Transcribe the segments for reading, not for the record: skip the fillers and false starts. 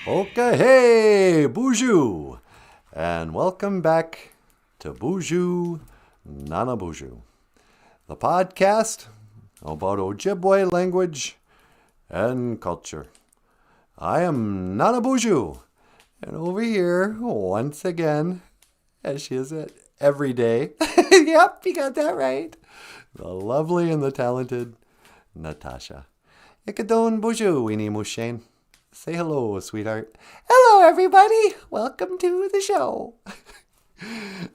Okay, hey, BOOZHOO, and welcome back to BOOZHOO NANABOOZHOO, the podcast about Ojibwe language and culture. I am NANABOOZHOO, and over here, once again, as she is it every day, yep, you got that right, the lovely and the talented Natasha. Ikadon BOOZHOO, Weenie Mushane. Say hello, sweetheart. Hello, everybody. Welcome to the show.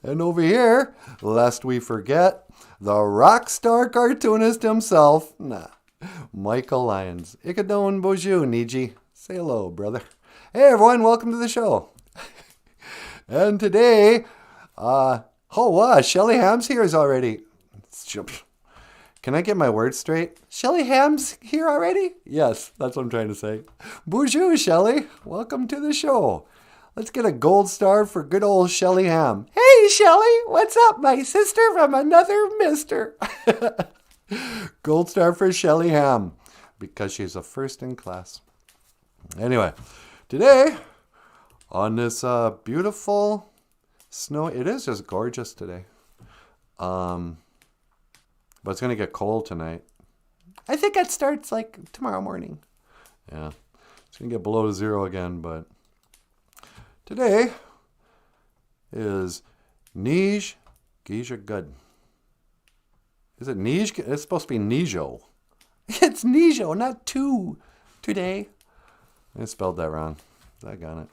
And over here, lest we forget, the rock star cartoonist himself, Michael Lyons. Ikadon BOOZHOO, Niji. Say hello, brother. Hey, everyone. Welcome to the show. And today, Shelly Ham's here already. Can I get my words straight? Shelly Ham's here already? Yes, that's what I'm trying to say. BOOZHOO, Shelly. Welcome to the show. Let's get a gold star for good old Shelly Ham. Hey, Shelly. What's up, my sister from another mister? Gold star for Shelly Ham because she's a first in class. Anyway, today on this beautiful snow, it is just gorgeous today. But it's going to get cold tonight. I think it starts like tomorrow morning. Yeah. It's going to get below zero again, but today is Nij Geisha Good. Is it Nij? It's supposed to be Nijo. It's Nijo, not two today. I spelled that wrong. I got it.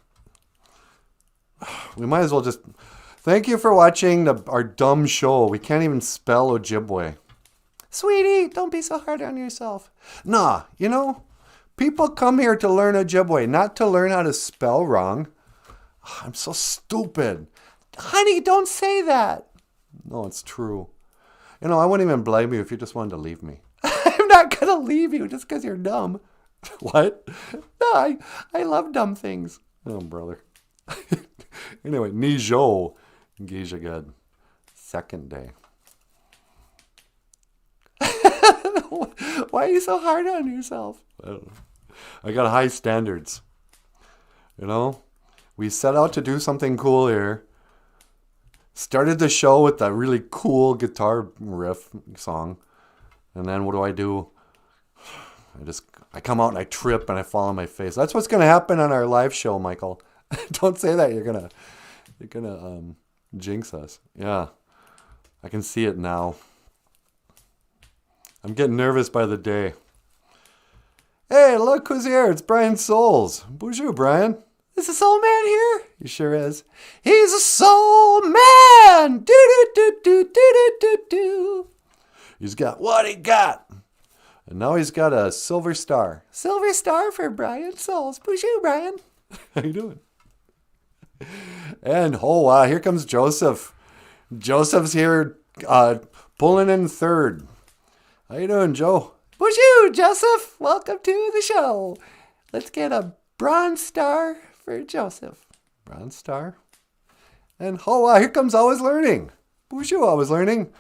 We might as well just... Thank you for watching our dumb show. We can't even spell Ojibwe. Sweetie, don't be so hard on yourself. Nah, people come here to learn Ojibwe, not to learn how to spell wrong. I'm so stupid. Honey, don't say that. No, it's true. I wouldn't even blame you if you just wanted to leave me. I'm not going to leave you just because you're dumb. What? No, I love dumb things. Oh, brother. Anyway, Nijo Gijagad. Second day. Why are you so hard on yourself? I don't know. I got high standards. We set out to do something cool here. Started the show with that really cool guitar riff song. And then what do? I come out and I trip and I fall on my face. That's what's going to happen on our live show, Michael. Don't say that. You're going to jinx us. Yeah. I can see it now. I'm getting nervous by the day. Hey, look who's here. It's Brian Souls. BOOZHOO, Brian. Is the soul man here? He sure is. He's a soul man. Do-do-do-do-do-do-do. He's got what he got. And now he's got a silver star. Silver star for Brian Souls. BOOZHOO, Brian. How you doing? And, here comes Joseph. Joseph's here pulling in third. How you doing, Joe? BOOZHOO, Joseph. Welcome to the show. Let's get a bronze star for Joseph. Bronze star. And here comes Always Learning. BOOZHOO, Always Learning.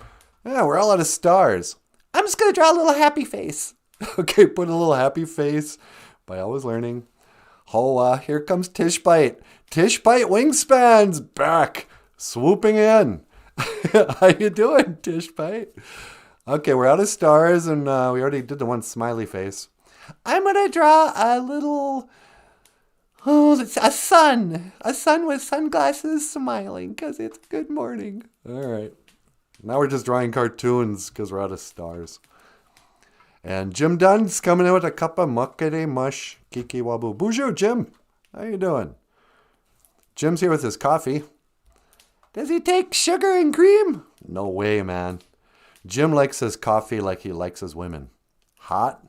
Yeah, we're all out of stars. I'm just going to draw a little happy face. Okay, put a little happy face by Always Learning. Here comes Tishbite. Tishbite Wingspan's back. Swooping in. How you doing, Tishbite? Okay, we're out of stars, and we already did the one smiley face. I'm going to draw a little... it's a sun. A sun with sunglasses smiling, because it's good morning. All right. Now we're just drawing cartoons, because we're out of stars. And Jim Dunn's coming in with a cup of muckety mush kiki wabu. BOOZHOO, Jim. How you doing? Jim's here with his coffee. Does he take sugar and cream? No way, man. Jim likes his coffee like he likes his women. Hot,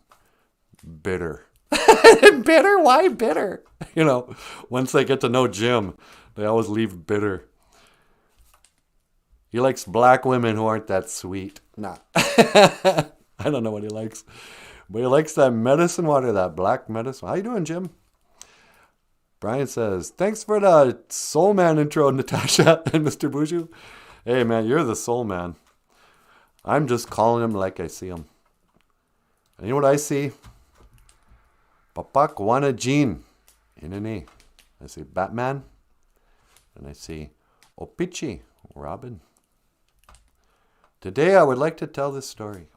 bitter. Bitter? Why bitter? You know, once they get to know Jim, they always leave bitter. He likes black women who aren't that sweet. Nah. I don't know what he likes. But he likes that medicine water, that black medicine. How you doing, Jim? Brian says, thanks for the soul man intro, Natasha and Mr. BOOZHOO. Hey, man, you're the soul man. I'm just calling him like I see him. And you know what I see? Papak Wana Jean. Inani. I see Batman. And I see Opichi, Robin. Today I would like to tell this story.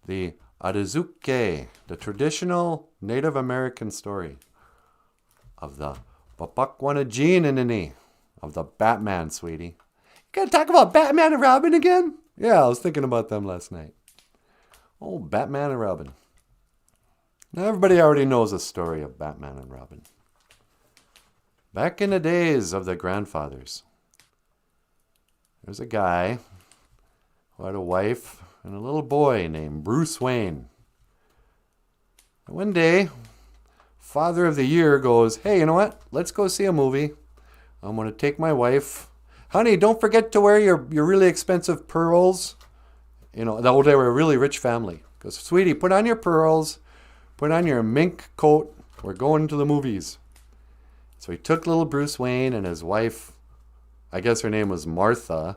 The Arizuke, the traditional Native American story of the Papakwana Jean Inani, of the Batman, sweetie. You gonna talk about Batman and Robin again? Yeah, I was thinking about them last night. Oh, Batman and Robin. Now everybody already knows the story of Batman and Robin. Back in the days of the grandfathers, there's a guy who had a wife and a little boy named Bruce Wayne. And one day, Father of the Year goes, hey, you know what? Let's go see a movie. I'm going to take my wife. Honey, don't forget to wear your really expensive pearls. You know, they were a really rich family. Goes, sweetie, put on your pearls. Put on your mink coat. We're going to the movies. So he took little Bruce Wayne and his wife. I guess her name was Martha.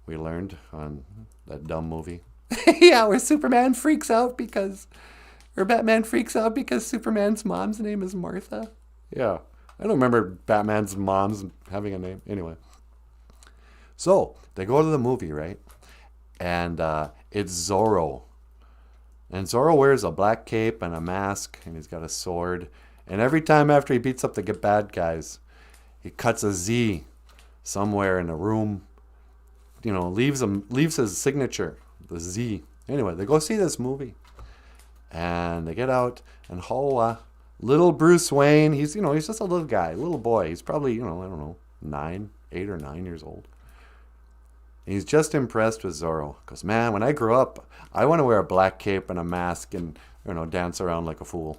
We learned on that dumb movie. Yeah, where Superman freaks out or Batman freaks out because Superman's mom's name is Martha. Yeah, I don't remember Batman's mom's having a name. Anyway. So, they go to the movie, right? And it's Zorro. And Zorro wears a black cape and a mask, and he's got a sword. And every time after he beats up the bad guys, he cuts a Z somewhere in a room. You know, leaves his signature, the Z. Anyway, they go see this movie. And they get out, and little Bruce Wayne, he's just a little guy, little boy. He's probably, I don't know, 8 or 9 years old. And he's just impressed with Zorro. Because, man, when I grow up, I want to wear a black cape and a mask and, dance around like a fool.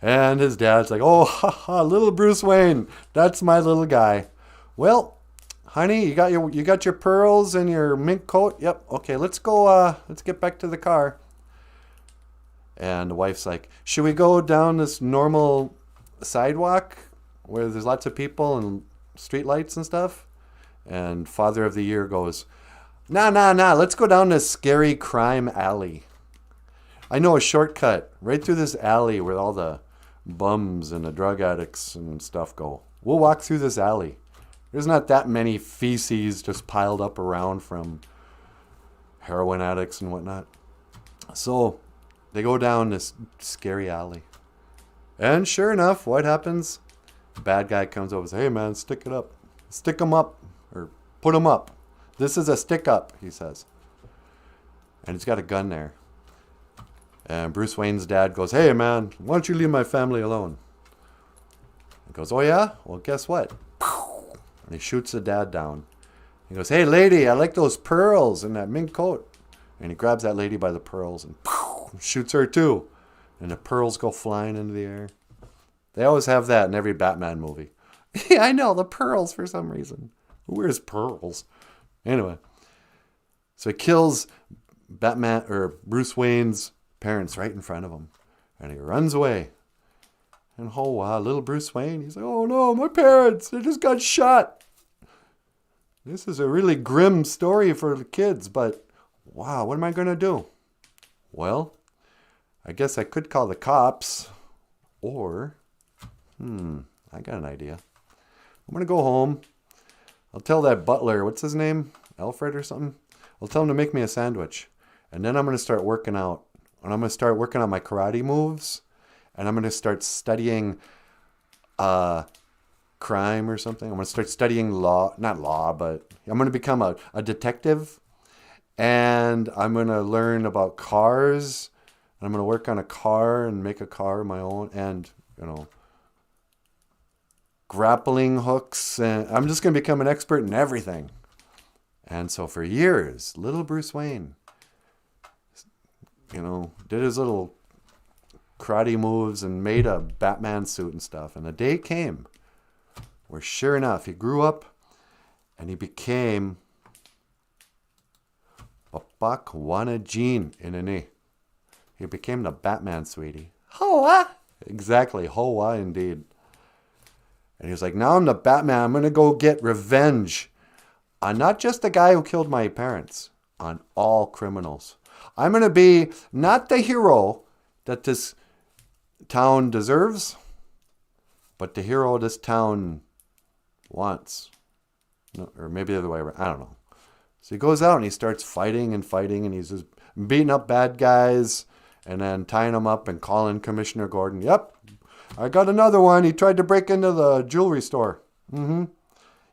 And his dad's like, oh, little Bruce Wayne, that's my little guy. Well, honey, you got your pearls and your mink coat? Yep. Okay, let's go. Let's get back to the car. And the wife's like, should we go down this normal sidewalk where there's lots of people and street lights and stuff? And Father of the Year goes, nah. Let's go down this scary crime alley. I know a shortcut right through this alley where all the bums and the drug addicts and stuff go. We'll walk through this alley. There's not that many feces just piled up around from heroin addicts and whatnot. So they go down this scary alley. And sure enough, what happens? The bad guy comes over and says, hey man, stick it up. Stick 'em up. Or put 'em up. This is a stick up, he says. And he's got a gun there. And Bruce Wayne's dad goes, hey man, why don't you leave my family alone? He goes, oh yeah? Well, guess what? And he shoots the dad down. He goes, hey lady, I like those pearls and that mink coat. And he grabs that lady by the pearls and shoots her too. And the pearls go flying into the air. They always have that in every Batman movie. Yeah, I know, the pearls for some reason. Who wears pearls? Anyway. So he kills Batman or Bruce Wayne's parents right in front of him. And he runs away. And little Bruce Wayne, he's like, oh no, my parents, they just got shot. This is a really grim story for the kids, but wow, what am I going to do? Well, I guess I could call the cops. Or, I got an idea. I'm going to go home. I'll tell that butler, what's his name? Alfred or something? I'll tell him to make me a sandwich. And then I'm going to start working out. And I'm going to start working on my karate moves. And I'm going to start studying crime or something. I'm going to start studying law. Not law, but I'm going to become a detective. And I'm going to learn about cars. And I'm going to work on a car and make a car of my own. And, grappling hooks, and I'm just going to become an expert in everything. And so for years, little Bruce Wayne, did his little karate moves and made a Batman suit and stuff. And the day came where, sure enough, he grew up and he became Papak Wana Jean Inani. He became the Batman, sweetie. Hoa! Exactly, Hoa indeed. And he was like, now I'm the Batman. I'm going to go get revenge on not just the guy who killed my parents, on all criminals. I'm going to be not the hero that this town deserves, but the hero this town wants. Or maybe the other way around. I don't know. So he goes out and he starts fighting, and he's just beating up bad guys and then tying them up and calling Commissioner Gordon. Yep, I got another one. He tried to break into the jewelry store.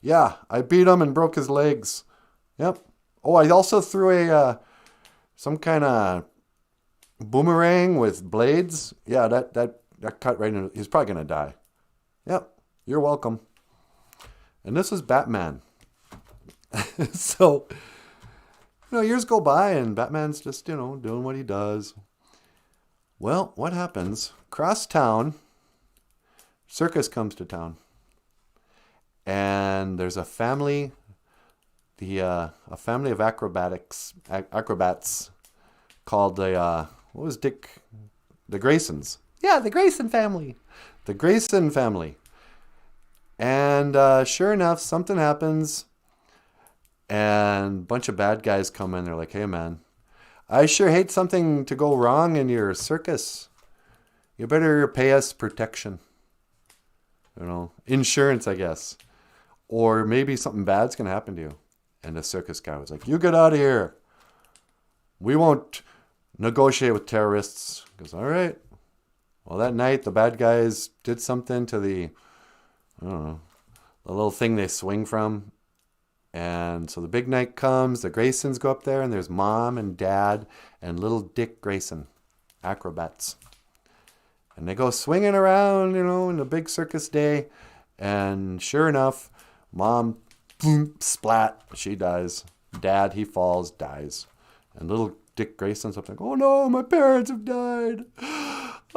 Yeah, I beat him and broke his legs. Yep. Oh, I also threw some kind of boomerang with blades. Yeah, that cut right in. He's probably going to die. Yep, you're welcome. And this is Batman. So, years go by and Batman's just, doing what he does. Well, what happens? Across town, circus comes to town. And there's a family, a family of acrobats called the Graysons. Yeah, the Grayson family. The Grayson family. And sure enough, something happens. And a bunch of bad guys come in. They're like, hey, man, I sure hate something to go wrong in your circus. You better pay us protection. Insurance, I guess. Or maybe something bad's going to happen to you. And the circus guy was like, you get out of here. We won't negotiate with terrorists. He goes, all right. Well, that night, the bad guys did something to the little thing they swing from. And so the big night comes, the Graysons go up there, and there's Mom and Dad and little Dick Grayson, acrobats. And they go swinging around, in the big circus day. And sure enough, Mom, boom, splat, she dies. Dad, he falls, dies. And little Dick Grayson's up there, oh no, my parents have died.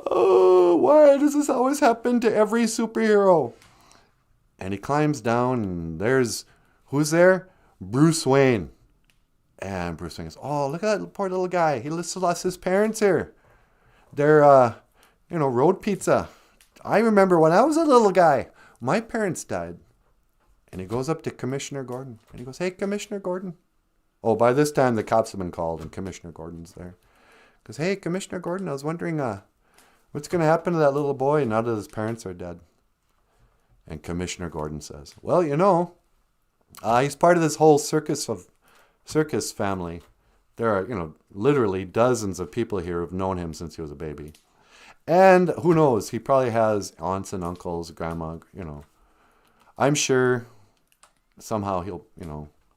Oh, why does this always happen to every superhero? And he climbs down, and who's there? Bruce Wayne. And Bruce Wayne goes, oh, look at that poor little guy. He lost his parents here. They're, road pizza. I remember when I was a little guy, my parents died. And he goes up to Commissioner Gordon. And he goes, hey, Commissioner Gordon. Oh, by this time, the cops have been called, and Commissioner Gordon's there. He goes, hey, Commissioner Gordon, I was wondering what's going to happen to that little boy now that his parents are dead? And Commissioner Gordon says, well, he's part of this whole circus family. There are, literally dozens of people here who've known him since he was a baby. And who knows, he probably has aunts and uncles, grandma, I'm sure somehow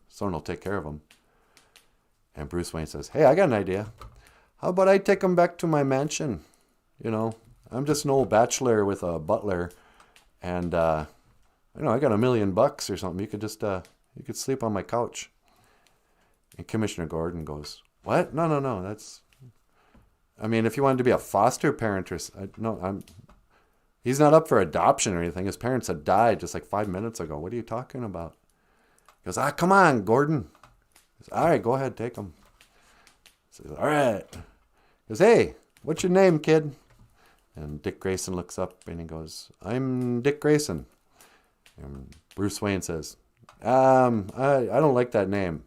someone will take care of him. And Bruce Wayne says, hey, I got an idea. How about I take him back to my mansion? I'm just an old bachelor with a butler. And, I got $1 million or something. You could just, you could sleep on my couch. And Commissioner Gordon goes, what? No. If you wanted to be a foster parent he's not up for adoption or anything. His parents had died just like 5 minutes ago. What are you talking about? He goes, come on, Gordon. He goes, all right, go ahead, take him. He says, all right. He goes, hey, what's your name, kid? And Dick Grayson looks up and he goes, I'm Dick Grayson. And Bruce Wayne says, I don't like that name.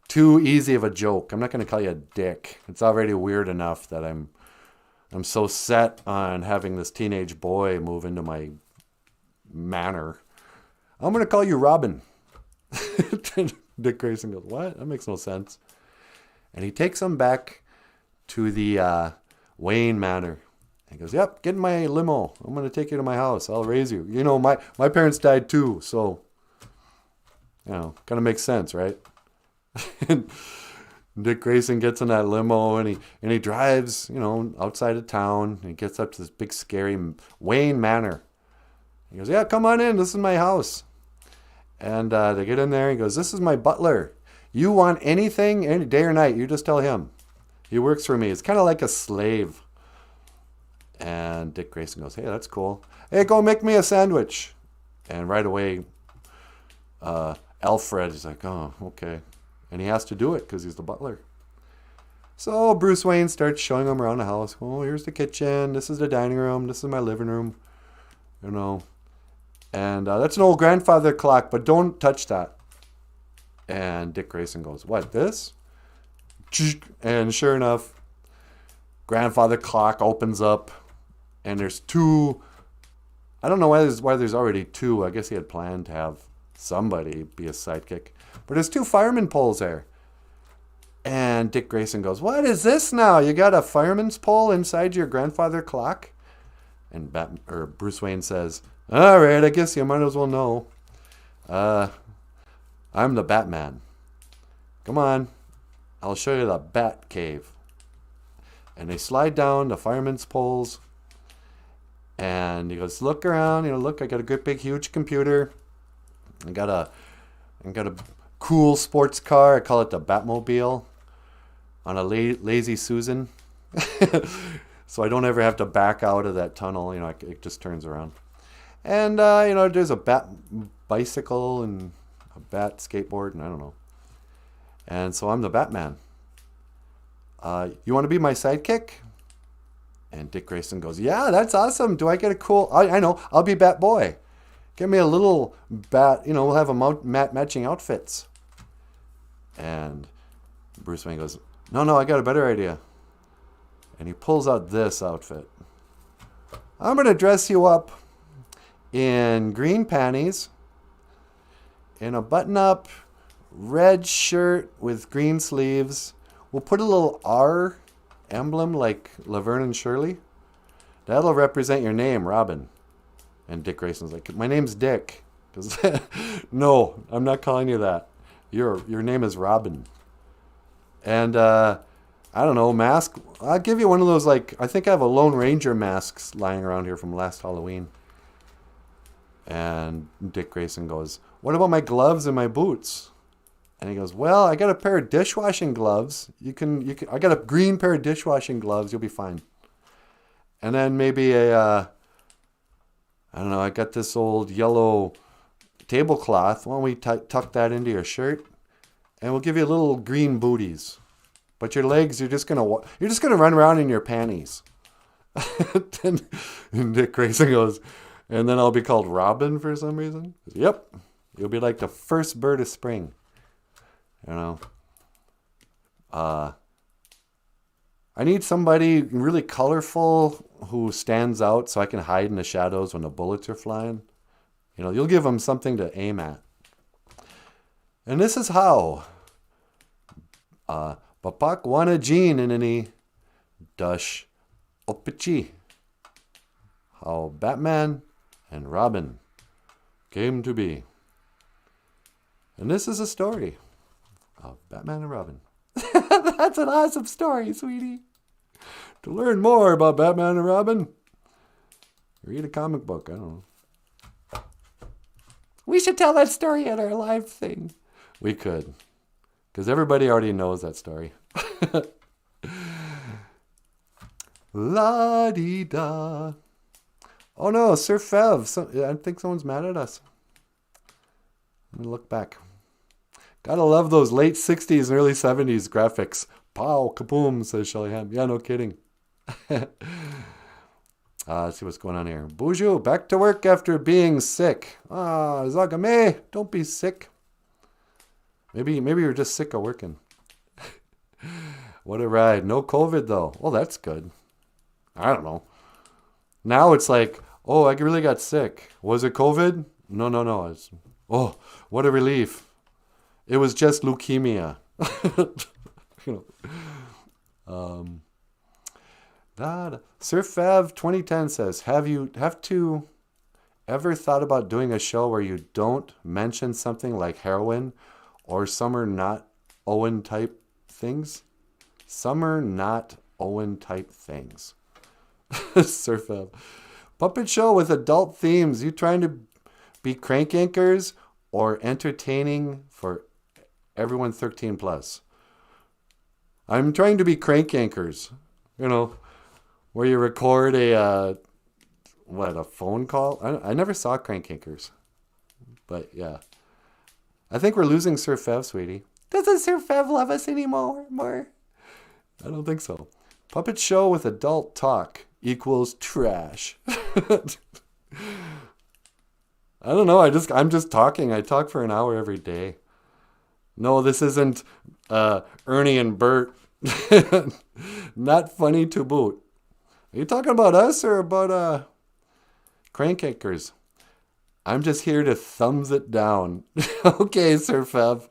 Too easy of a joke. I'm not going to call you Dick. It's already weird enough that I'm so set on having this teenage boy move into my manor. I'm going to call you Robin. Dick Grayson goes, what? That makes no sense. And he takes him back to the Wayne Manor. He goes, yep, get in my limo. I'm going to take you to my house. I'll raise you. My parents died too, so, kind of makes sense, right? And Dick Grayson gets in that limo and he drives, outside of town. And he gets up to this big, scary Wayne Manor. He goes, yeah, come on in. This is my house. And they get in there. He goes, this is my butler. You want anything, any day or night, you just tell him. He works for me. It's kind of like a slave. And Dick Grayson goes, hey, that's cool. Hey, go make me a sandwich. And right away, Alfred is like, oh, okay. And he has to do it because he's the butler. So Bruce Wayne starts showing him around the house. Oh, here's the kitchen. This is the dining room. This is my living room. You know. And that's an old grandfather clock, but don't touch that. And Dick Grayson goes, what, this? And sure enough, grandfather clock opens up. And there's two. I don't know why there's already two. I guess he had planned to have somebody be a sidekick. But there's two fireman poles there. And Dick Grayson goes, what is this now? You got a fireman's pole inside your grandfather clock? And Bruce Wayne says, all right, I guess you might as well know. I'm the Batman. Come on. I'll show you the Bat Cave. And they slide down the fireman's poles. And he goes, look around. Look, I got a good big huge computer. I got a cool sports car. I call it the Batmobile. On a lazy Susan. So I don't ever have to back out of that tunnel. It just turns around. And, there's a bat bicycle and a bat skateboard, and I don't know. And so I'm the Batman. You want to be my sidekick? And Dick Grayson goes, yeah, that's awesome. Do I get a cool... I know. I'll be Bat Boy. Get me a little bat. We'll have matching outfits. And Bruce Wayne goes, no, I got a better idea. And he pulls out this outfit. I'm going to dress you up in green panties, in a button-up red shirt with green sleeves. We'll put a little R emblem like Laverne and Shirley. That'll represent your name, Robin. And Dick Grayson's like, my name's Dick. No, I'm not calling you that. Your name is Robin. And, I don't know, mask. I'll give you one of those, I think I have a Lone Ranger masks lying around here from last Halloween. And Dick Grayson goes, what about my gloves and my boots? And he goes, well, I got a pair of dishwashing gloves. I got a green pair of dishwashing gloves. You'll be fine. And then maybe I don't know, I got this old yellow tablecloth. Why don't we tuck that into your shirt? And we'll give you little green booties. But your legs, you're just gonna run around in your panties. And Dick Grayson goes, and then I'll be called Robin for some reason. Yep, you'll be like the first bird of spring. I need somebody really colorful who stands out so I can hide in the shadows when the bullets are flying. You'll give them something to aim at. And this is how. Bapak wana jean inani dash opichi. How Batman and Robin came to be. And this is a story of Batman and Robin. That's an awesome story, sweetie. To learn more about Batman and Robin, read a comic book. I don't know. We should tell that story at our live thing. We could. Because everybody already knows that story. La-dee-da. Oh no, Sir Fev. I think someone's mad at us. Let me look back. Gotta love those late 60s and early 70s graphics. Pow, kaboom, says Shelly Ham. Yeah, no kidding. Let's see what's going on here. BOOZHOO, back to work after being sick. Zagame, don't be sick. Maybe you're just sick of working. What a ride. No COVID, though. Well, that's good. I don't know. Now it's like, oh, I really got sick. Was it COVID? No. Oh, what a relief. It was just leukemia. Sir Fav 2010 says, have you ever thought about doing a show where you don't mention something like heroin or summer not Owen type things? Summer not Owen type things. Sir Fav. Puppet show with adult themes. You trying to be crank anchors or entertaining for everyone 13 plus? I'm trying to be crank anchors. You know, where you record a phone call? I never saw crank anchors. But yeah. I think we're losing Sir Fev, sweetie. Doesn't Sir Fev love us anymore? I don't think so. Puppet show with adult talk equals trash. I don't know. I'm just talking. I talk for an hour every day. No, this isn't Ernie and Bert. Not funny to boot. Are you talking about us or about crank anchors? I'm just here to thumbs it down. Okay, Sir Fev.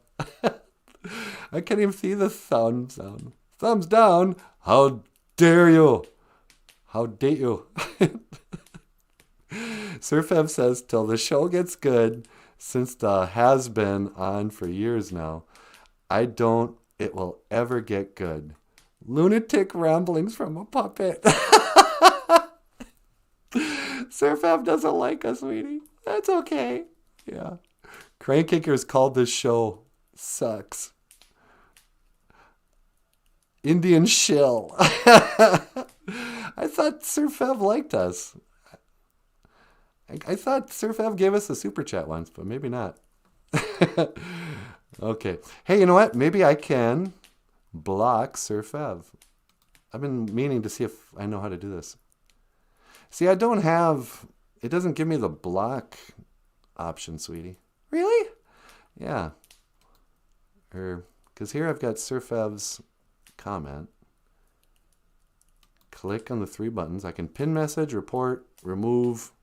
I can't even see the thumbs down. Thumbs down? How dare you? How dare you? Sir Fev says, till the show gets good, since the has been on for years now, I don't it will ever get good. Lunatic ramblings from a puppet. Sir Fev doesn't like us, sweetie. That's okay. Yeah. Crank Kickers called this show sucks. Indian shill. I thought Sir Fev liked us. I thought Sir Fev gave us a super chat once, but maybe not. Okay. Hey, you know what? Maybe I can block Sir Fev. I've been meaning to see if I know how to do this. See, I don't have... It doesn't give me the block option, sweetie. Really? Yeah. Because here I've got Sir Fev's comment. Click on the three buttons. I can pin message, report, remove,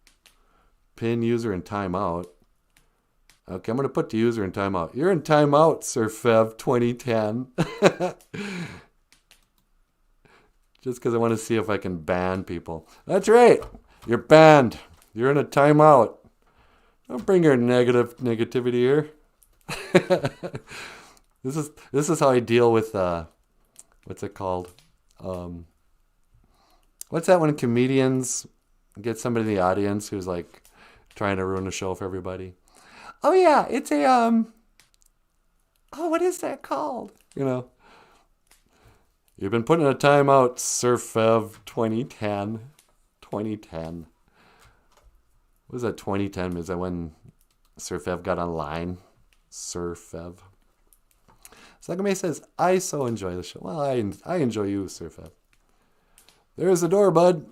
pin user, and timeout. Okay, I'm going to put the user in timeout. You're in timeout, Sir Fev 2010. Just because I want to see if I can ban people. That's right. You're banned. You're in a timeout. Don't bring your negativity here. This is how I deal with what's it called? What's that when comedians get somebody in the audience who's like trying to ruin a show for everybody? Oh yeah, it's a what is that called? You know. You've been put in a timeout, Sir Fev 2010. 2010. What was that 2010? Is that when Sir Fev got online? Sir Fev. Sakame says, I so enjoy the show. Well, I enjoy you, Sir Fev. There's the door, bud.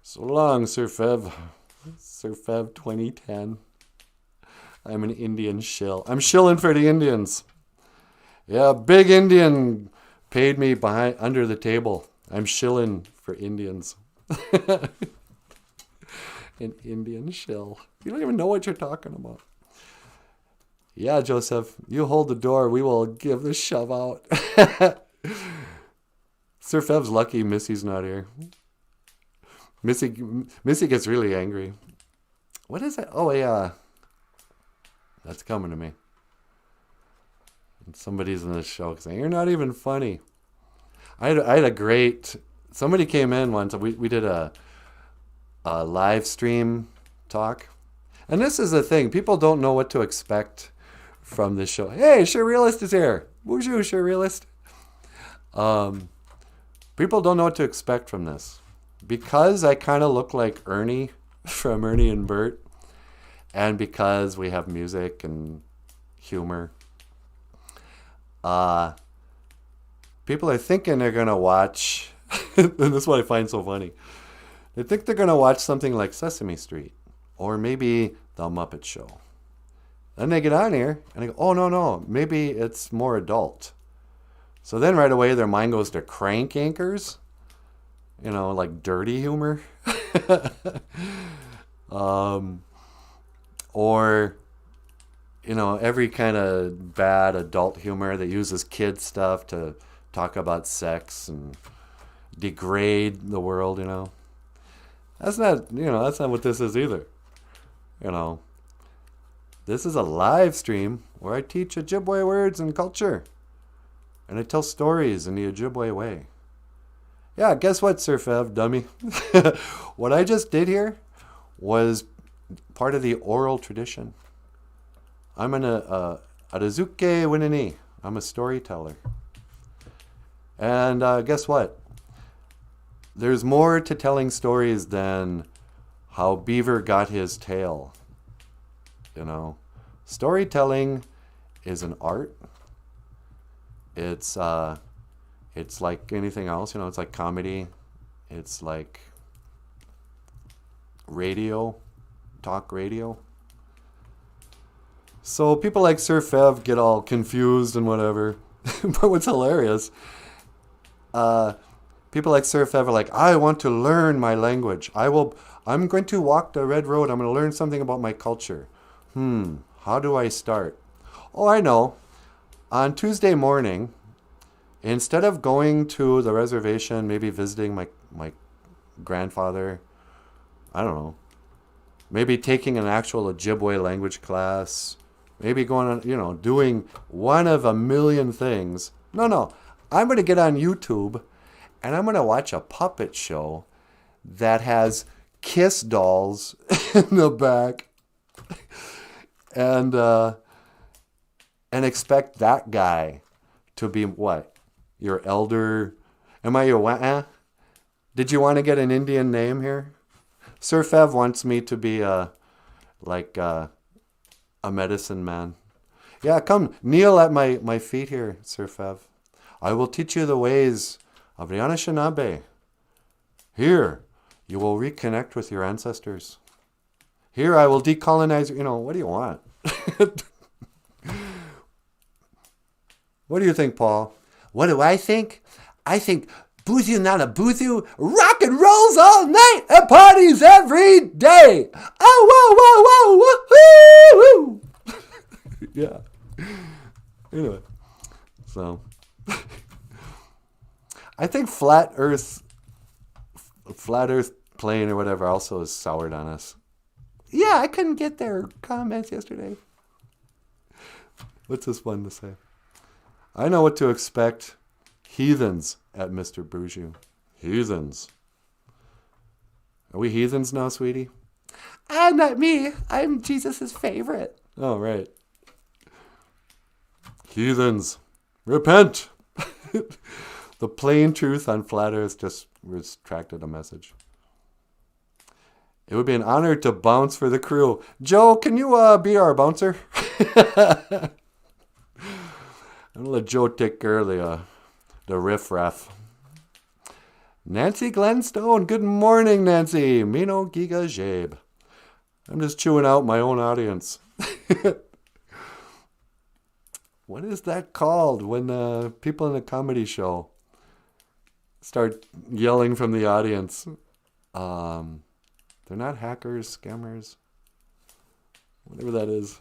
So long, Sir Fev. Sir Fev 2010. I'm an Indian shill. I'm shilling for the Indians. Yeah, big Indian paid me under the table. I'm shilling for Indians. An Indian shill. You don't even know what you're talking about. Yeah, Joseph, you hold the door. We will give the shove out. Sir Fev's lucky Missy's not here. Missy gets really angry. What is it? Oh, yeah. That's coming to me. And somebody's in this show saying, you're not even funny. I had a great... Somebody came in once. We did a live stream talk. And this is the thing. People don't know what to expect from this show. Hey, Surrealist is here. BOOZHOO, Surrealist. People don't know what to expect from this. Because I kind of look like Ernie from Ernie and Bert. And because we have music and humor. People are thinking they're going to watch... and this is what I find so funny. They think they're going to watch something like Sesame Street. Or maybe The Muppet Show. Then they get on here and they go, oh, no, maybe it's more adult. So then right away their mind goes to crank anchors. You know, like dirty humor. Or, you know, every kind of bad adult humor that uses kid stuff to talk about sex and degrade the world, you know. That's not what this is either. You know, this is a live stream where I teach Ojibwe words and culture. And I tell stories in the Ojibwe way. Yeah, guess what, Sir Fev, dummy? What I just did here was part of the oral tradition. I'm Arazuke Winini. I'm a storyteller. And guess what? There's more to telling stories than how Beaver got his tail. You know, storytelling is an art. It's like anything else. You know, it's like comedy. It's like radio, talk radio. So people like Sir Fev get all confused and whatever. But what's hilarious, people like Sir Fev are like, I want to learn my language. I'm going to walk the red road. I'm going to learn something about my culture. How do I start? Oh, I know. On Tuesday morning, instead of going to the reservation, maybe visiting my grandfather, I don't know, maybe taking an actual Ojibwe language class, maybe going on, you know, doing one of a million things. No. I'm going to get on YouTube and I'm going to watch a puppet show that has Kiss dolls in the back and expect that guy to be what? Your elder? Am I your what? Did you want to get an Indian name here? Sir Fev wants me to be a medicine man. Yeah, come kneel at my feet here, Sir Fev. I will teach you the ways of the Anishinaabe. Here, you will reconnect with your ancestors. Here, I will decolonize. You know, what do you want? What do you think, Paul? What do I think? I think BOOZHOO NANABOOZHOO rock and rolls all night and parties every day. Oh, whoa, whoa, whoa, woohoo! Yeah. Anyway, so I think flat Earth plane or whatever also is soured on us. Yeah, I couldn't get their comments yesterday. What's this one to say? I know what to expect. Heathens at Mr. BOOZHOO. Heathens. Are we heathens now, sweetie? Not me. I'm Jesus' favorite. Oh, right. Heathens. Repent. The plain truth on flat Earth just retracted a message. It would be an honor to bounce for the crew. Joe, can you be our bouncer? I'm going to let Joe take care of the riff-raff. Nancy Glenstone. Good morning, Nancy. Mino Giga Jabe. I'm just chewing out my own audience. What is that called when people in a comedy show start yelling from the audience? They're not hackers, scammers, whatever that is.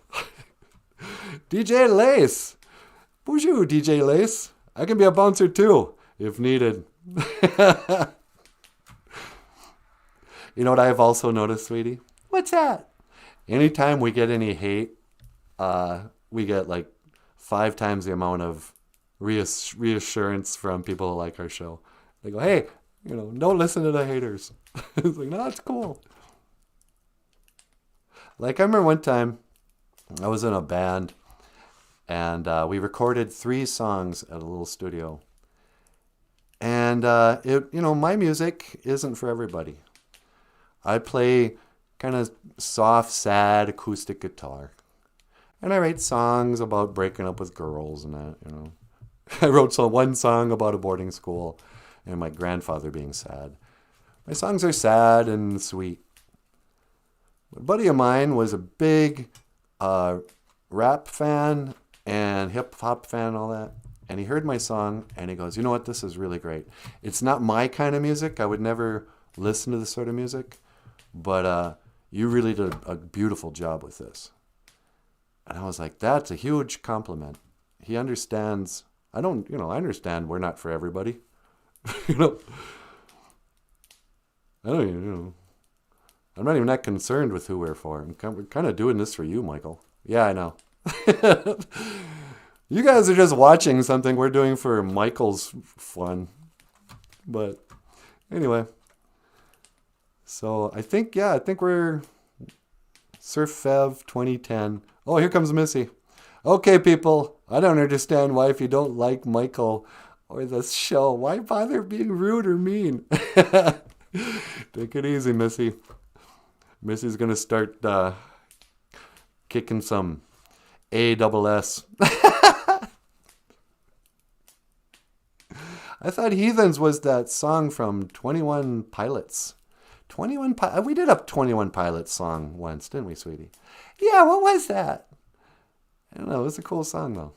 DJ Lace. BOOZHOO, DJ Lace. I can be a bouncer too, if needed. You know what I've also noticed, sweetie? What's that? Anytime we get any hate, we get like 5 times the amount of reassurance from people who like our show. They go, hey, you know, don't listen to the haters. It's like, no, it's cool. Like, I remember one time I was in a band and we recorded 3 songs at a little studio. And, my music isn't for everybody. I play kind of soft, sad acoustic guitar. And I write songs about breaking up with girls and that, you know. I wrote one song about a boarding school and my grandfather being sad. My songs are sad and sweet. A buddy of mine was a big rap fan and hip-hop fan and all that. And he heard my song and he goes, you know what, this is really great. It's not my kind of music. I would never listen to this sort of music. But you really did a beautiful job with this. And I was like, that's a huge compliment. He understands. I understand we're not for everybody. I don't even, I'm not even that concerned with who we're for. We're kind of doing this for you, Michael. Yeah, I know. You guys are just watching something we're doing for Michael's fun. But Anyway. So I think we're Surf Fev 2010. Oh, here comes Missy. Okay, people. I don't understand why if you don't like Michael or the show, why bother being rude or mean? Take it easy, Missy. Missy's going to start kicking some ASS. I thought Heathens was that song from 21 Pilots. We did a 21 Pilots song once, didn't we, sweetie? Yeah, what was that? I don't know. It was a cool song, though.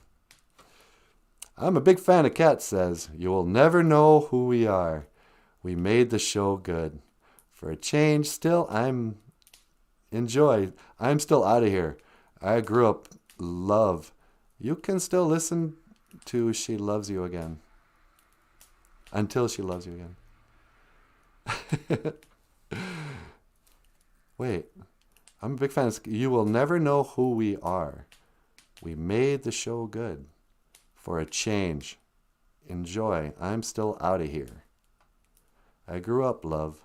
I'm a big fan of Kat says, you will never know who we are. We made the show good. For a change, still, I'm still out of here. I grew up love. You can still listen to She Loves You Again. Until She Loves You Again. Wait. I'm a big fan of, you will never know who we are. We made the show good. For a change. Enjoy. I'm still out of here. I grew up, love.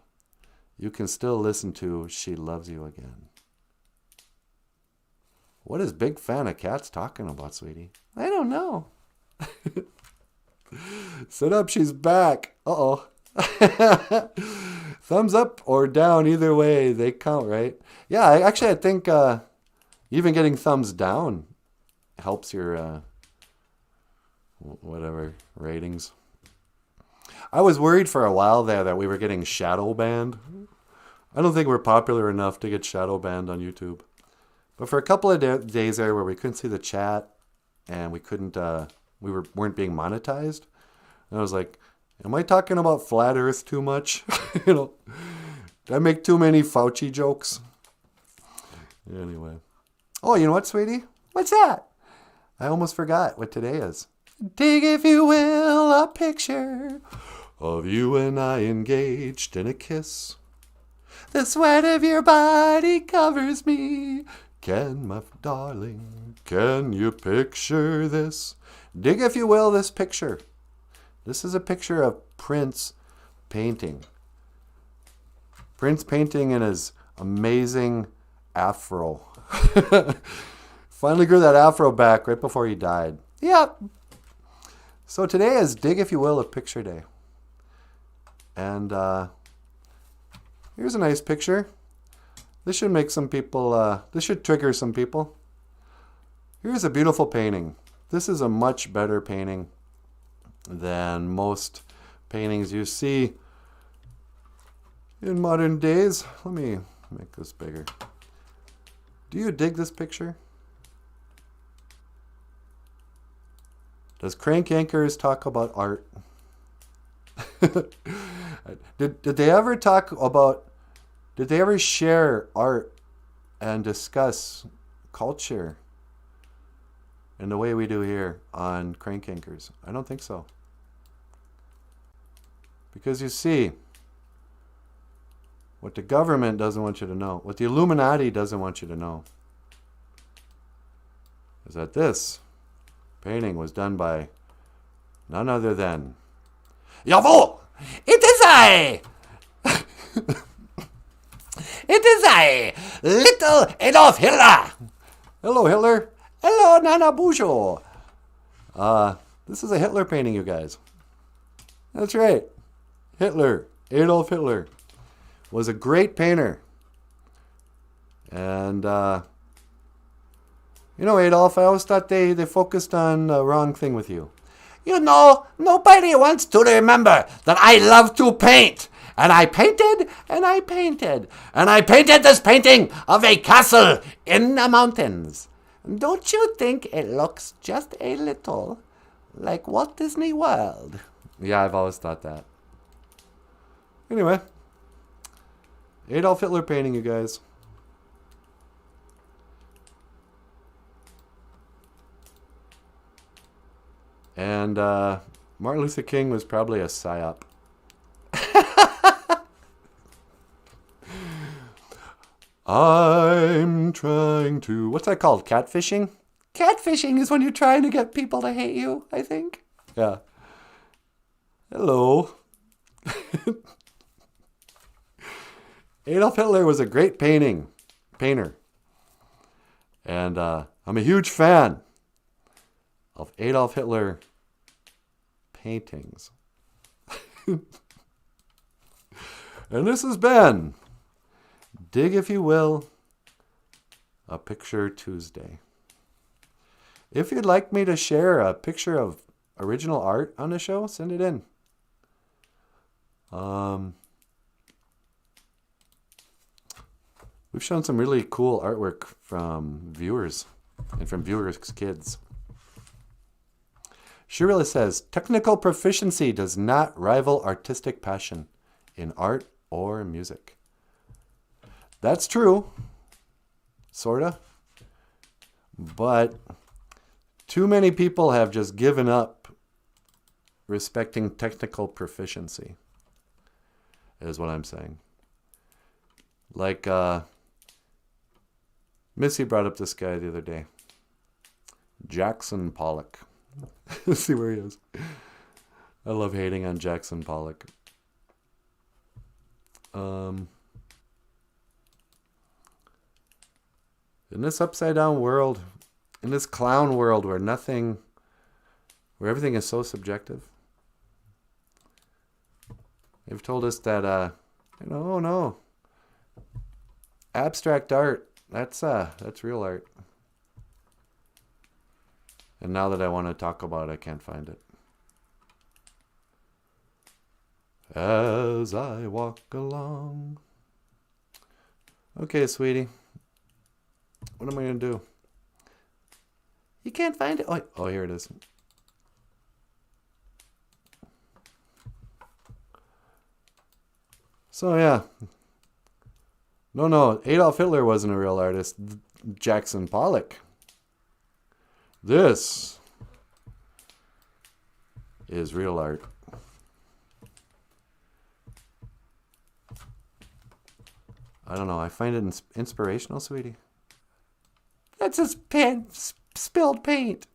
You can still listen to She Loves You Again. What is big fan of Cats talking about, sweetie? I don't know. Sit up, she's back. Uh-oh. Thumbs up or down, either way, they count, right? Yeah, I think even getting thumbs down helps your whatever ratings. I was worried for a while there that we were getting shadow banned. I don't think we're popular enough to get shadow banned on YouTube. But for a couple of days there where we couldn't see the chat and we couldn't, weren't being monetized, and I was like, am I talking about flat Earth too much? Did I make too many Fauci jokes? Anyway. Oh, you know what, sweetie? What's that? I almost forgot what today is. Dig, if you will, a picture of you and I engaged in a kiss. The sweat of your body covers me. My darling, can you picture this? Dig, if you will, this picture. This is a picture of Prince painting. Prince painting in his amazing afro. Finally grew that afro back right before he died. Yep. So today is Dig, if you will, a picture day. And here's a nice picture. This should make some people, this should trigger some people. Here's a beautiful painting. This is a much better painting than most paintings you see in modern days. Let me make this bigger. Do you dig this picture? Does Crank Anchors talk about art? Did they ever talk about, did they ever share art and discuss culture in the way we do here on Crank Anchors? I don't think so. Because you see, what the government doesn't want you to know, what the Illuminati doesn't want you to know, is that this painting was done by none other than Jawohl! It is I! It is I, little Adolf Hitler! Hello, Hitler. Hello, NANABOOZHOO. This is a Hitler painting, you guys. That's right. Hitler, Adolf Hitler, was a great painter. And, you know, Adolf, I always thought they focused on the wrong thing with you. You know, nobody wants to remember that I love to paint. And I painted, and I painted. And I painted this painting of a castle in the mountains. Don't you think it looks just a little like Walt Disney World? Yeah, I've always thought that. Anyway, Adolf Hitler painting, you guys. And Martin Luther King was probably a psyop. I'm trying to... What's that called? Catfishing? Catfishing is when you're trying to get people to hate you, I think. Yeah. Hello. Adolf Hitler was a great painter. And I'm a huge fan of Adolf Hitler paintings. And this has been Dig If You Will, a Picture Tuesday. If you'd like me to share a picture of original art on the show, send it in. We've shown some really cool artwork from viewers and from viewers' kids. Shirley says, technical proficiency does not rival artistic passion in art or music. That's true, sorta. But too many people have just given up respecting technical proficiency, is what I'm saying. Like, Missy brought up this guy the other day. Jackson Pollock. Let's see where he is. I love hating on Jackson Pollock. In this upside down world, in this clown world where everything is so subjective, they've told us that, oh no, abstract art, that's real art. And now that I want to talk about it, I can't find it. As I walk along. Okay, sweetie. What am I going to do? You can't find it. Oh, here it is. So, yeah. No. Adolf Hitler wasn't a real artist. Jackson Pollock. This is real art. I don't know. I find it inspirational, sweetie. That's just spilled paint.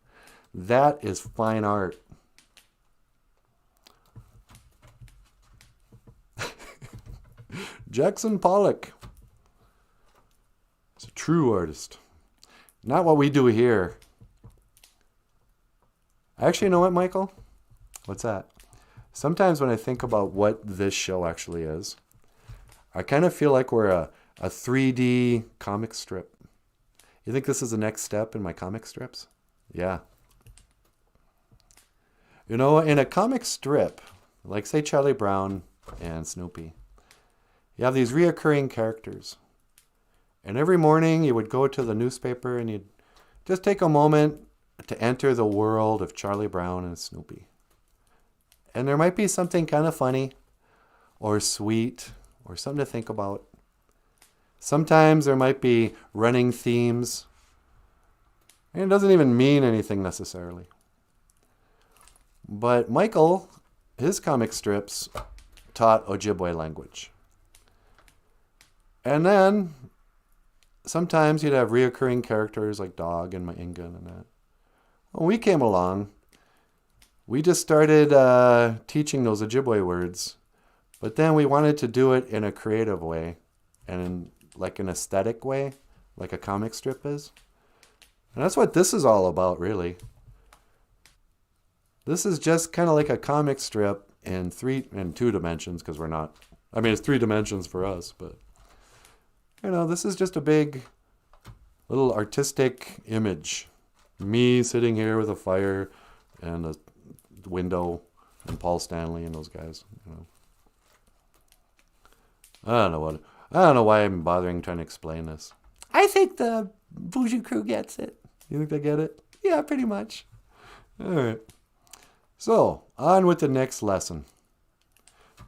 That is fine art. Jackson Pollock is a true artist. Not what we do here. Actually, you know what, Michael? What's that? Sometimes when I think about what this show actually is, I kind of feel like we're a 3D comic strip. You think this is the next step in my comic strips? Yeah. You know, in a comic strip, like say Charlie Brown and Snoopy, you have these reoccurring characters. And every morning you would go to the newspaper and you'd just take a moment to enter the world of Charlie Brown and Snoopy. And there might be something kind of funny or sweet or something to think about. Sometimes there might be running themes. And it doesn't even mean anything necessarily. But Michael, his comic strips taught Ojibwe language. And then sometimes you'd have reoccurring characters like Dog and Maingan and that. When we came along, we just started teaching those Ojibwe words. But then we wanted to do it in a creative way and in like an aesthetic way, like a comic strip is. And that's what this is all about, really. This is just kind of like a comic strip in 2 dimensions, because we're not. I mean, it's 3 dimensions for us, but you know, this is just a big little artistic image. Me sitting here with a fire and a window and Paul Stanley and those guys, you know. I don't know why I'm bothering trying to explain this. I think the BOOZHOO crew gets it. You think they get it? Yeah, pretty much. All right. So, on with the next lesson.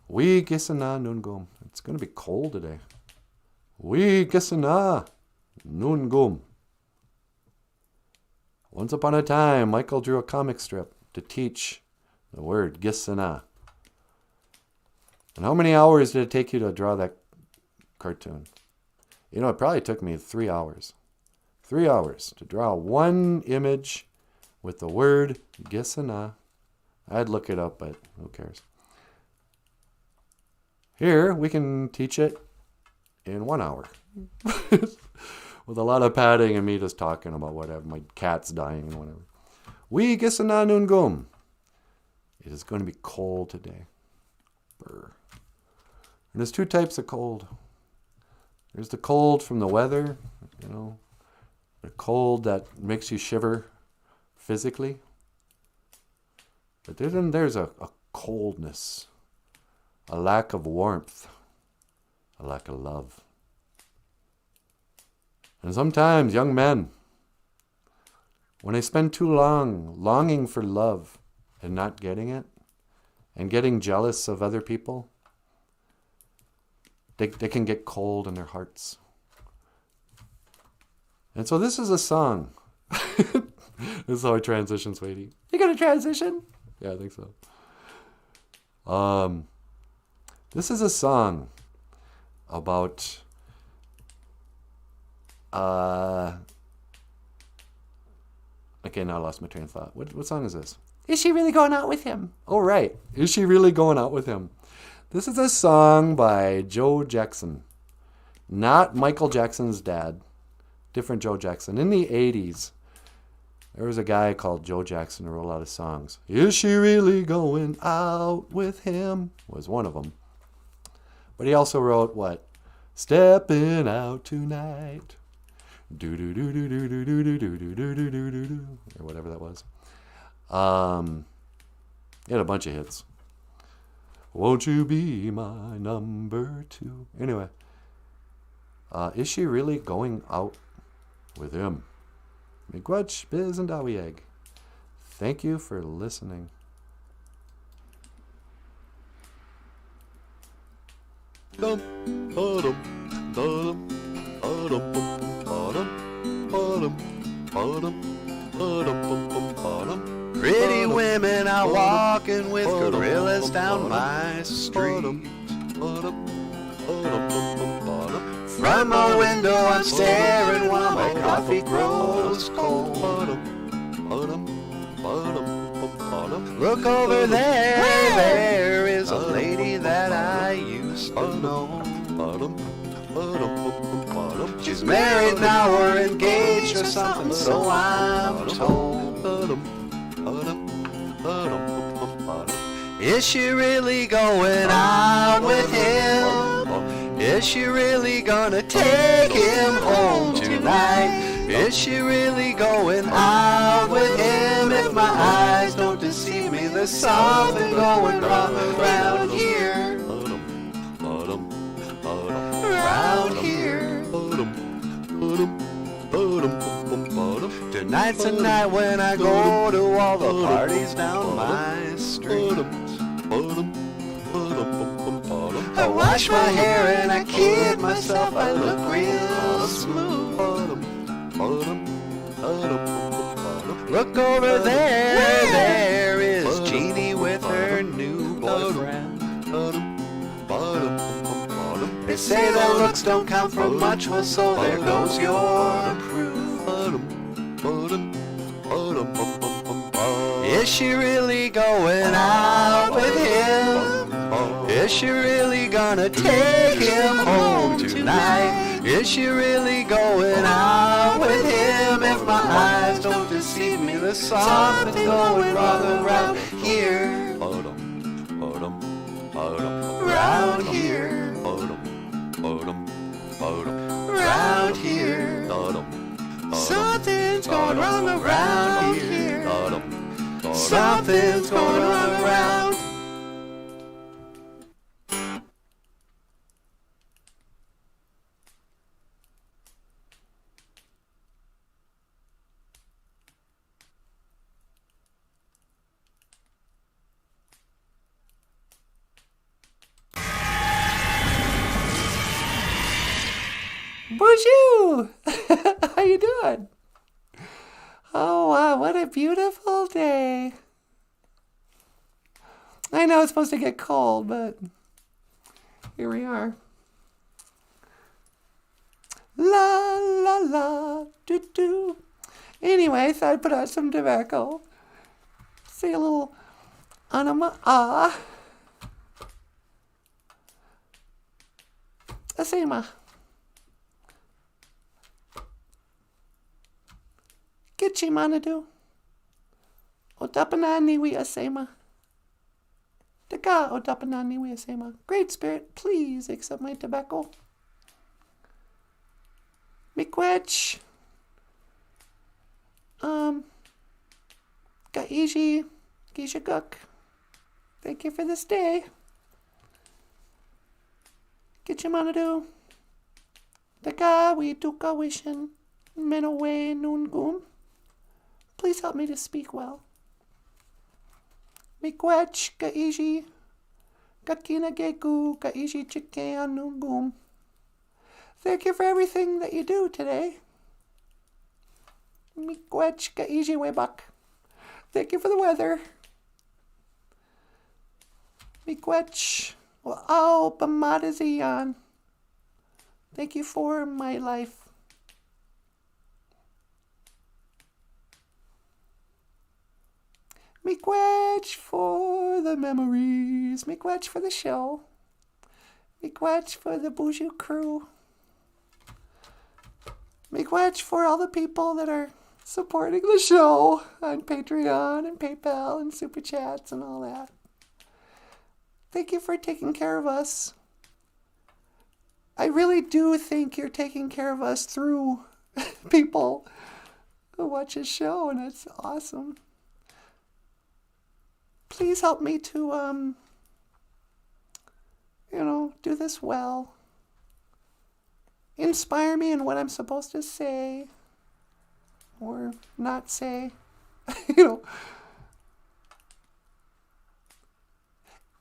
We gisana nungum. It's going to be cold today. We gisana nungum. Once upon a time, Michael drew a comic strip to teach the word gisana. And how many hours did it take you to draw that cartoon? You know, it probably took me 3 hours. 3 hours to draw one image with the word gisana. I'd look it up, but who cares? Here, we can teach it in 1 hour. With a lot of padding and me just talking about whatever. My cat's dying and whatever. We gisananungum. It is going to be cold today. Brr. And there's 2 types of cold. There's the cold from the weather, you know, the cold that makes you shiver physically. But then there's a coldness, a lack of warmth, a lack of love. And sometimes young men, when they spend too long longing for love and not getting it, and getting jealous of other people, they can get cold in their hearts. And so this is a song. This is how I transition, sweetie. You gonna transition? Yeah, I think so. This is a song about okay, now I lost my train of thought. What song is this? Is she really going out with him? Oh, right. Is she really going out with him? This is a song by Joe Jackson. Not Michael Jackson's dad. Different Joe Jackson. In the 80s, there was a guy called Joe Jackson who wrote a lot of songs. Is she really going out with him? Was one of them. But he also wrote what? Stepping out tonight. Do do do do do do do do do do do do do do do, or whatever that was. He had a bunch of hits. Won't you be my number 2? Anyway, is she really going out with him? Miigwech, Biz, and Dawieg. Thank you for listening. Pretty women are walking with gorillas down my street. From my window I'm staring while my coffee grows cold. Look over there, there is a lady that I used to know. She's married now or engaged or something, so I'm told. Is she really going out with him? Is she really gonna take him home tonight? Is she really going out with him? If my eyes don't deceive me, there's something going wrong around here. Around here. Tonight's a night when I go to all the parties down my street. I wash my hair and I kid myself, I look real smooth. Look over there, there is Jeannie with her new boyfriend. They say that looks don't count for much, well so there goes your proof. Is she really going out with him? Is she really gonna take him home tonight? Is she really going out with him? If my eyes don't deceive me, there's something going wrong around here. Around here. Around here. Something's going wrong around here. Something's going wrong around. BOOZHOO! How you doing? Oh, wow, what a beautiful day. I know it's supposed to get cold, but here we are. La, la, la, doo, doo. Anyway, I thought I'd put out some tobacco. Say a little anima ah. Asema. Gichimanadu. Odapanani we asema. Daka odapanani we asema. Great Spirit, please accept my tobacco. Miigwech. Gaiji. Gishaguk. Thank you for this day. Gichimanadu. Daka we tuka wishin. Menowe nungum. Please help me to speak well. Miigwech gaiji. Gakina geku gaiji chike anungum. Thank you for everything that you do today. Miigwech gaiji webak. Thank you for the weather. Miigwech wa'au bamadaziyan. Thank you for my life. Miigwech for the memories. Miigwech for the show. Miigwech for the BOOZHOO crew. Miigwech for all the people that are supporting the show on Patreon and PayPal and Super Chats and all that. Thank you for taking care of us. I really do think you're taking care of us through people who watch this show, and it's awesome. Please help me to, do this well. Inspire me in what I'm supposed to say or not say.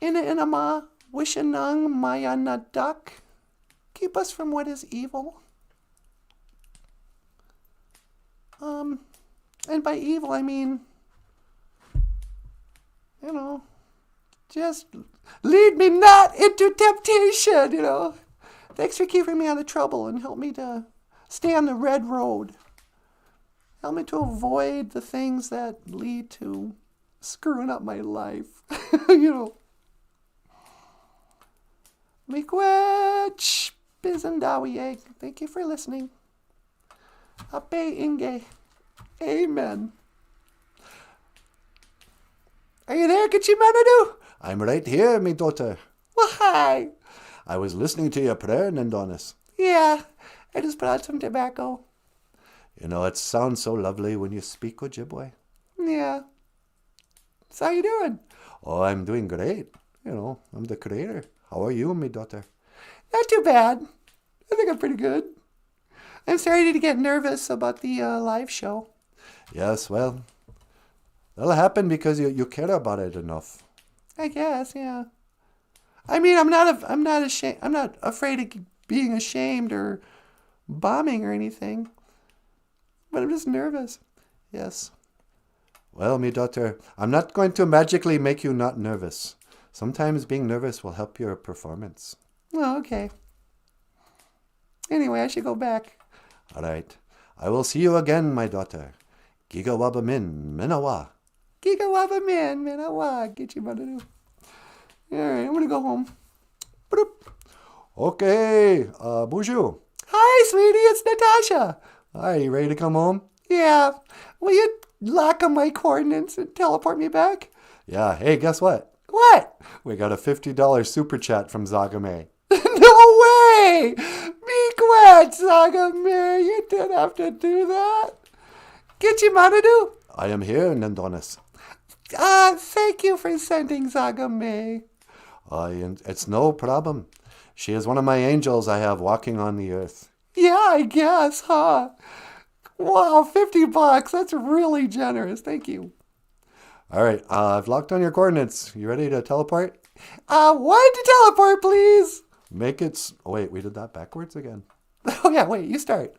Inama wishanang mayanadak. Keep us from what is evil. And by evil, I mean, just lead me not into temptation, Thanks for keeping me out of trouble and help me to stay on the red road. Help me to avoid the things that lead to screwing up my life, Miigwech Bizendawiye. Thank you for listening. Ape Inge. Amen. Are you there, Gichimanadu? I'm right here, me daughter. Well, hi. I was listening to your prayer, Nandonis. Yeah, I just brought some tobacco. It sounds so lovely when you speak Ojibwe. Yeah. So how you doing? Oh, I'm doing great. I'm the creator. How are you, me daughter? Not too bad. I think I'm pretty good. I'm starting to get nervous about the live show. Yes, well, that'll happen because you care about it enough. I guess, yeah. I mean, I'm not ashamed. I'm not afraid of being ashamed or bombing or anything. But I'm just nervous. Yes. Well, me daughter, I'm not going to magically make you not nervous. Sometimes being nervous will help your performance. Oh, okay. Anyway, I should go back. All right. I will see you again, my daughter. Gigawabamin, min, minawa. Gigawabamin, min, minawa. Gichimanadu. All right, I'm going to go home. Boop. Okay, BOOZHOO. Hi, sweetie, it's Natasha. Hi, you ready to come home? Yeah. Will you lock on my coordinates and teleport me back? Yeah, hey, guess what? What? We got a $50 super chat from Zagame. No way! Miigwech, Zagame, you didn't have to do that. Gichimanadu? I am here, Nandonis. Thank you for sending Zagame. It's no problem. She is one of my angels I have walking on the earth. Yeah, I guess, huh? Wow, $50. That's really generous. Thank you. All right, I've locked on your coordinates. You ready to teleport? One to teleport, please. Make it... Oh, wait, we did that backwards again. Oh, yeah, wait, you start.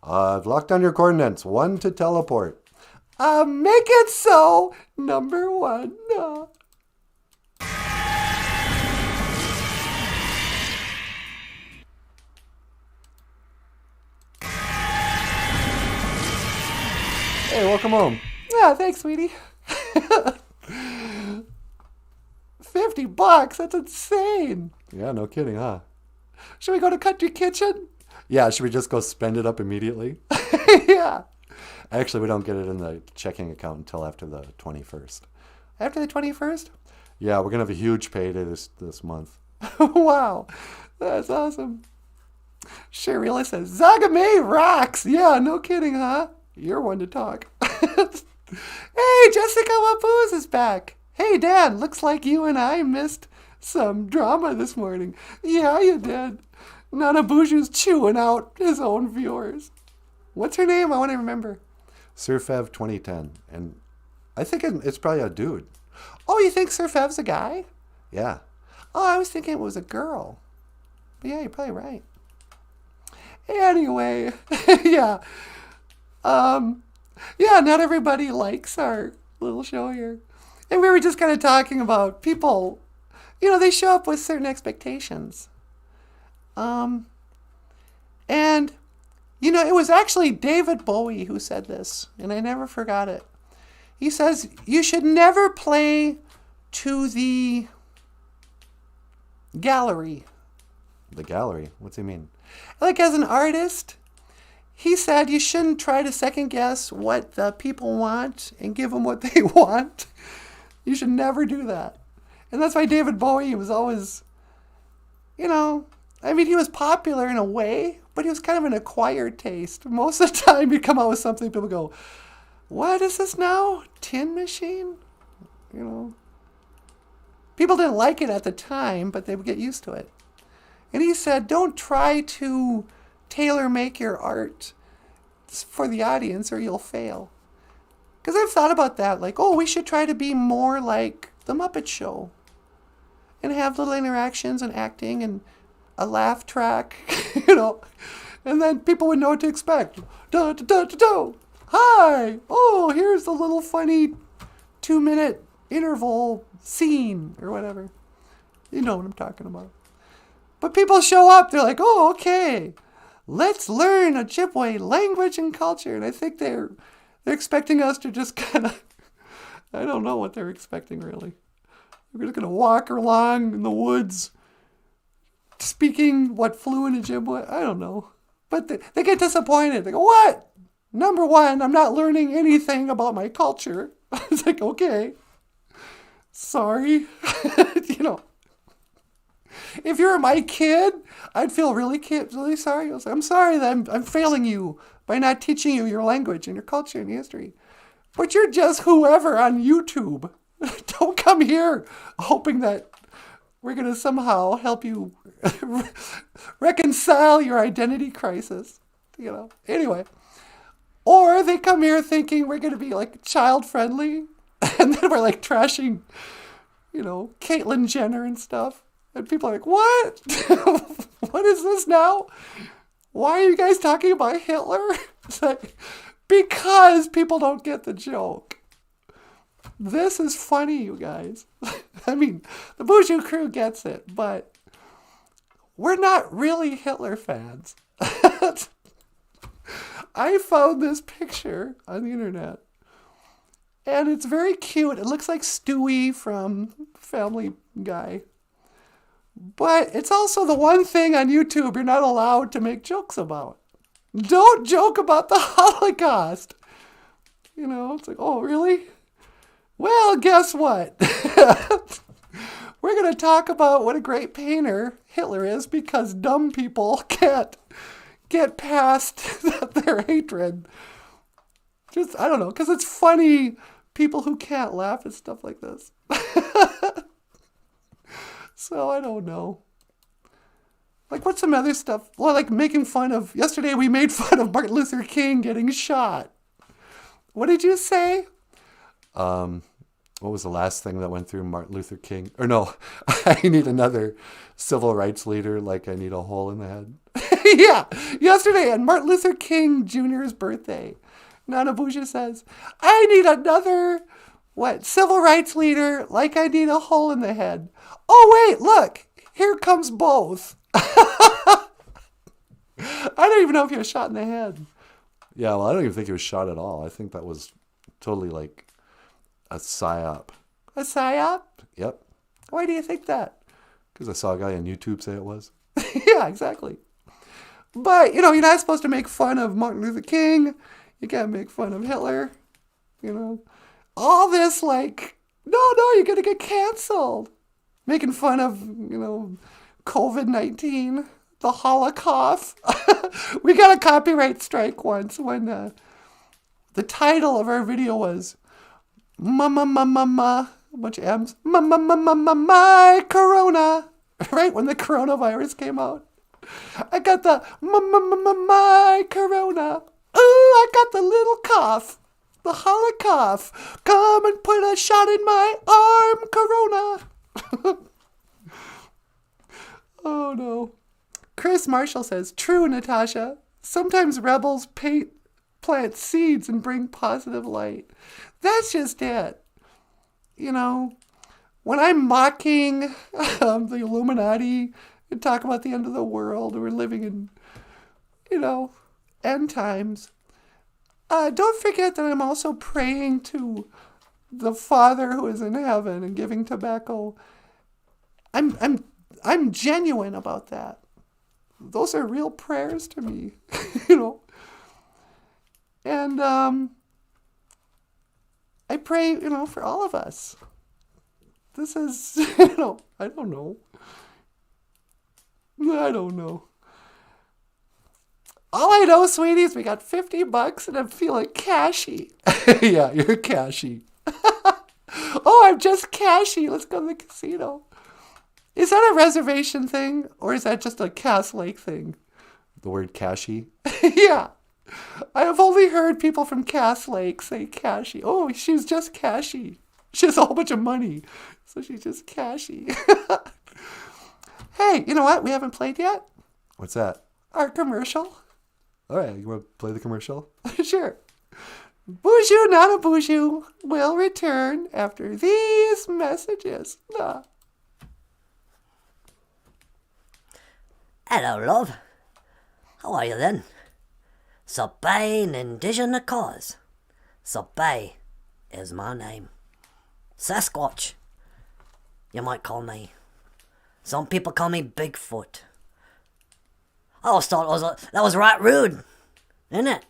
I've locked on your coordinates. 1 to teleport. Make it so. Number 1. Hey, welcome home. Yeah, thanks, sweetie. $50? That's insane. Yeah, no kidding, huh? Should we go to Country Kitchen? Yeah, should we just go spend it up immediately? Yeah. Actually, we don't get it in the checking account until after the 21st. After the 21st? Yeah, we're going to have a huge payday this month. Wow, that's awesome. Sherilla says, Zagame rocks. Yeah, no kidding, huh? You're one to talk. Hey, Jessica Wapuz is back. Hey, Dan, looks like you and I missed some drama this morning. Yeah, you did. Nanaboozhoo's chewing out his own viewers. What's her name? I want to remember. Surfev 2010. And I think it's probably a dude. Oh, you think Surfev's a guy? Yeah. Oh, I was thinking it was a girl. But yeah, you're probably right. Anyway, yeah. Yeah, not everybody likes our little show here. And we were just kind of talking about people, they show up with certain expectations. And, it was actually David Bowie who said this, and I never forgot it. He says, you should never play to the gallery. The gallery? What's he mean? Like as an artist, he said you shouldn't try to second guess what the people want and give them what they want. You should never do that. And that's why David Bowie was always, he was popular in a way, but he was kind of an acquired taste. Most of the time he'd come out with something, people go, what is this now? Tin Machine? People didn't like it at the time, but they would get used to it. And he said, don't try to tailor-make your art for the audience or you'll fail. Because I've thought about that, like, we should try to be more like The Muppet Show. And have little interactions and acting and a laugh track, And then people would know what to expect. Da, da, da, da, da. Hi! Oh, here's the little funny 2-minute interval scene or whatever. You know what I'm talking about. But people show up, they're like, oh, okay, let's learn Ojibwe language and culture. And I think they're expecting us to just kind of, I don't know what they're expecting really. We're just going to walk along in the woods speaking what fluent Ojibwe, I don't know. But they get disappointed. They go, what? Number one, I'm not learning anything about my culture. It's like, okay, sorry. If you were my kid, I'd feel really sorry. I was like, I'm sorry that I'm failing you by not teaching you your language and your culture and history. But you're just whoever on YouTube. Don't come here hoping that we're going to somehow help you reconcile your identity crisis. Anyway. Or they come here thinking we're going to be like child friendly. And then we're like trashing, Caitlyn Jenner and stuff. And people are like, what? What is this now? Why are you guys talking about Hitler? It's like, because people don't get the joke. This is funny, you guys. I mean, the BOOZHOO crew gets it, but we're not really Hitler fans. I found this picture on the internet, and it's very cute. It looks like Stewie from Family Guy. But it's also the one thing on YouTube you're not allowed to make jokes about. Don't joke about the Holocaust. It's like, oh, really? Well, guess what? We're going to talk about what a great painter Hitler is because dumb people can't get past their hatred. Just, I don't know, because it's funny, people who can't laugh at stuff like this. So I don't know. Like, what's some other stuff? Well, like making fun of, yesterday we made fun of Martin Luther King getting shot. What did you say? What was the last thing that went through Martin Luther King? Or no, I need another civil rights leader like I need a hole in the head. Yeah, yesterday on Martin Luther King Jr.'s birthday, Nanaboozhoo says, I need another, civil rights leader like I need a hole in the head. Oh, wait, look, here comes both. I don't even know if he was shot in the head. Yeah, well, I don't even think he was shot at all. I think that was totally like a psyop. A psyop? Yep. Why do you think that? Because I saw a guy on YouTube say it was. Yeah, exactly. But, you're not supposed to make fun of Martin Luther King. You can't make fun of Hitler. You know, all this like, no, you're going to get canceled. Making fun of, COVID-19, the Holocaust. We got a copyright strike once when the title of our video was a bunch of M's, my corona, right when the coronavirus came out. I got the my corona. Ooh, I got the little cough, the Holocaust. Come and put a shot in my arm, corona. Oh no. Chris Marshall says, true, Natasha. Sometimes rebels plant seeds and bring positive light. That's just it. When I'm mocking the Illuminati and talk about the end of the world, we're living in, end times. Don't forget that I'm also praying to the Father who is in heaven and giving tobacco. I'm genuine about that. Those are real prayers to me, And I pray, for all of us. This is, I don't know. All I know, sweetie, is we got $50 and I'm feeling cashy. Yeah, you're cashy. Oh, I'm just cashy. Let's go to the casino. Is that a reservation thing, or is that just a Cass Lake thing? The word cashy? Yeah. I have only heard people from Cass Lake say cashy. Oh, she's just cashy. She has a whole bunch of money, so she's just cashy. Hey, you know what? We haven't played yet. What's that? Our commercial. All right, you want to play the commercial? Sure. BOOZHOO NANABOOZHOO will return after these messages. Hello, love. How are you then? Sabay an indigenous cause. Sabay is my name. Sasquatch, you might call me. Some people call me Bigfoot. I always thought that was right rude, isn't it?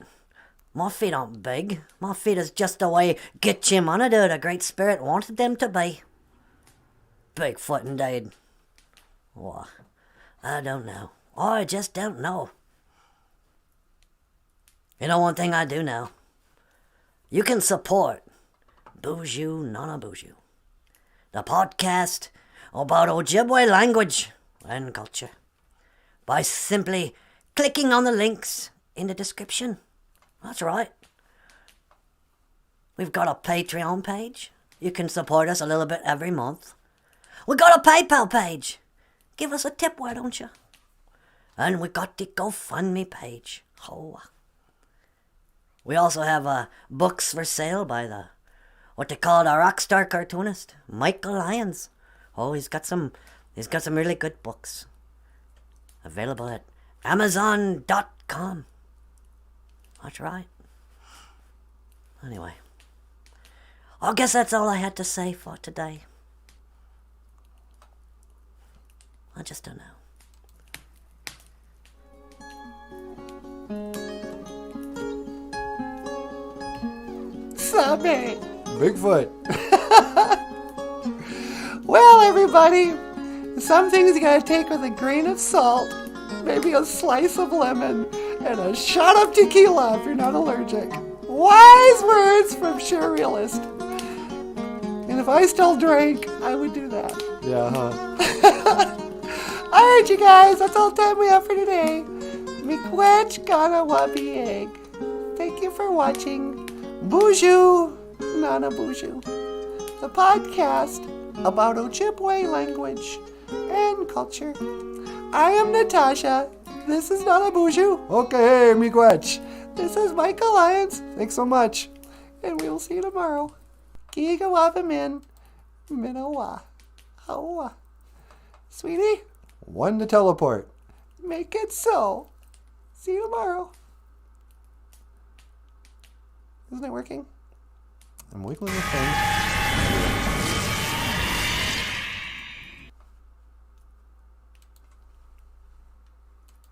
My feet aren't big. My feet is just the way Gitchimana, the Great Spirit, wanted them to be. Bigfoot indeed. Why? I don't know. I just don't know. You know one thing I do know? You can support BOOZHOO NANABOOZHOO, the podcast about Ojibwe language and culture, by simply clicking on the links in the description. That's right. We've got a Patreon page. You can support us a little bit every month. We got a PayPal page. Give us a tip, why don't you? And we got the GoFundMe page. Oh. We also have books for sale by what they call the rockstar cartoonist, Michael Lyons. Oh, he's got some really good books. Available at Amazon.com. That's right. Anyway, I guess that's all I had to say for today. I just don't know. Sabe. Bigfoot. Well, everybody, some things you gotta take with a grain of salt, maybe a slice of lemon, and a shot of tequila if you're not allergic. Wise words from Sure Realist. And if I still drank, I would do that. Yeah, huh? Alright, you guys, that's all the time we have for today. Miigwech Ganawabi Egg. Thank you for watching BOOZHOO NANABOOZHOO, the podcast about Ojibwe language and culture. I am Natasha. This is NANABOOZHOO. Okay, miigwech. This is Michael Lyons. Thanks so much. And we will see you tomorrow. Gigawabamin Minowa. Hawa. Sweetie? One to teleport. Make it so. See you tomorrow. Isn't it working? I'm wiggling the thing.